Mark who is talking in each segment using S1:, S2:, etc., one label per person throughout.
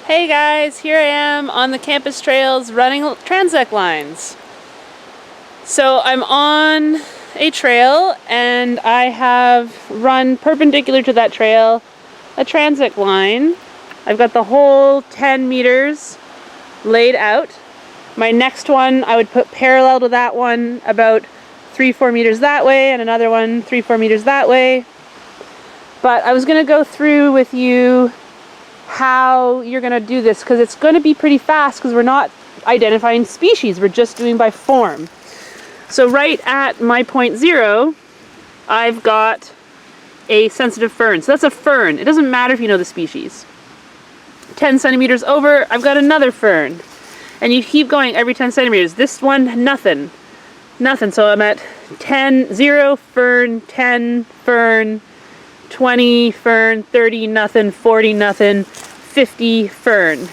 S1: Hey guys, here I am on the campus trails running Transect lines. So I'm on a trail and I have run perpendicular to that trail a Transect line. I've got the whole 10 meters laid out. My next one I would put parallel to that one about 3-4 meters that way and another one 3-4 meters that way. But I was going to go through with you how you're going to do this, because it's going to be pretty fast because we're not identifying species, we're just doing by form. So right at my point 0, I've got a sensitive fern. So that's a fern. It doesn't matter if you know the species. 10 centimeters over, I've got another fern. And you keep going every 10 centimeters. This one, nothing. Nothing. So I'm at 10, 0, fern, 10, fern, 20, fern, 30, nothing, 40, nothing, 50, fern,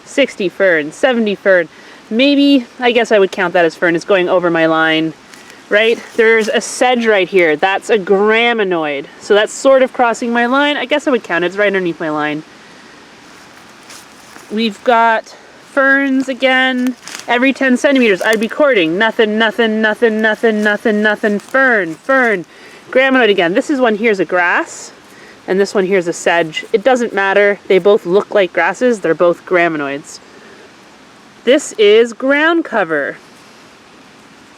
S1: 60, fern, 70, fern. Maybe, I guess I would count that as fern. It's going over my line, right? There's a sedge right here. That's a graminoid. So that's sort of crossing my line. I guess I would count it. It's right underneath my line. We've got ferns again. Every 10 centimeters, I'd be recording. Nothing, nothing, nothing, nothing, nothing, nothing, fern, fern. Graminoid again. This is one here's a grass, and this one here's a sedge. It doesn't matter. They both look like grasses. They're both graminoids. This is ground cover.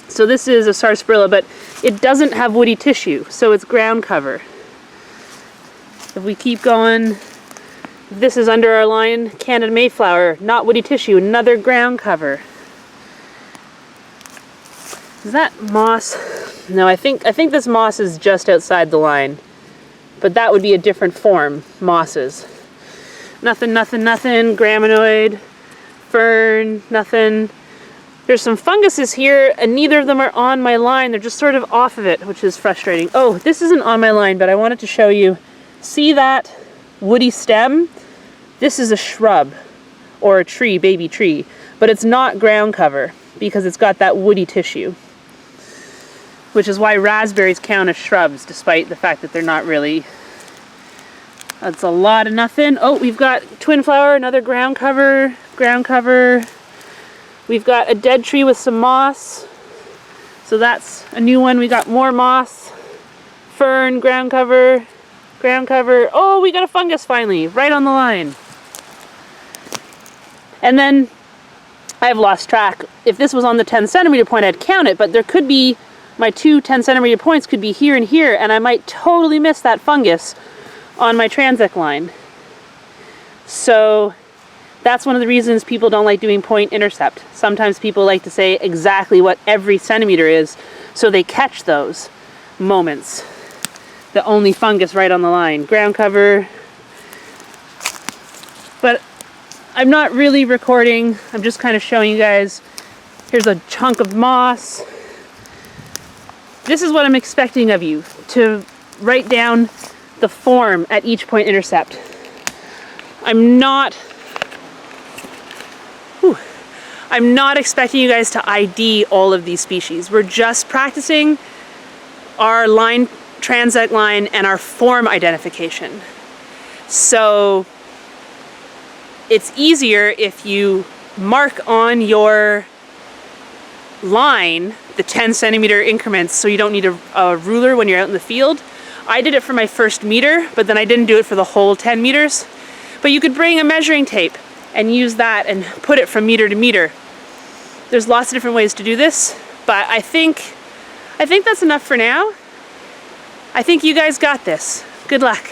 S1: So this is a sarsaparilla, but it doesn't have woody tissue, so it's ground cover. If we keep going, this is under our line, Canada Mayflower, not woody tissue, another ground cover. Is that moss? No, I think this moss is just outside the line, but that would be a different form, mosses. Nothing, nothing, nothing, graminoid, fern, nothing. There's some funguses here, and neither of them are on my line. They're just sort of off of it, which is frustrating. Oh, this isn't on my line, but I wanted to show you. See that woody stem? This is a shrub, or a tree, baby tree, but it's not ground cover because it's got that woody tissue, which is why raspberries count as shrubs, despite the fact that they're not really. That's a lot of nothing. Oh, we've got twin flower, another ground cover, ground cover. We've got a dead tree with some moss. So that's a new one. We got more moss, fern, ground cover, ground cover. Oh, we got a fungus finally, right on the line. And then I've lost track. If this was on the 10 centimeter point, I'd count it, but there could be, my two 10 centimeter points could be here and here, and I might totally miss that fungus on my Transect line. So that's one of the reasons people don't like doing point intercept. Sometimes people like to say exactly what every centimeter is, so they catch those moments. The only fungus right on the line. Ground cover. But I'm not really recording. I'm just kind of showing you guys. Here's a chunk of moss. This is what I'm expecting of you, to write down the form at each point intercept. I'm not expecting you guys to ID all of these species. We're just practicing our line, Transect line, and our form identification. So it's easier if you mark on your line the 10 centimeter increments, so you don't need a ruler when you're out in the field. I did it for my first meter, but then I didn't do it for the whole 10 meters. But you could bring a measuring tape and use that and put it from meter to meter. There's lots of different ways to do this, but I think that's enough for now. I think you guys got this. Good luck.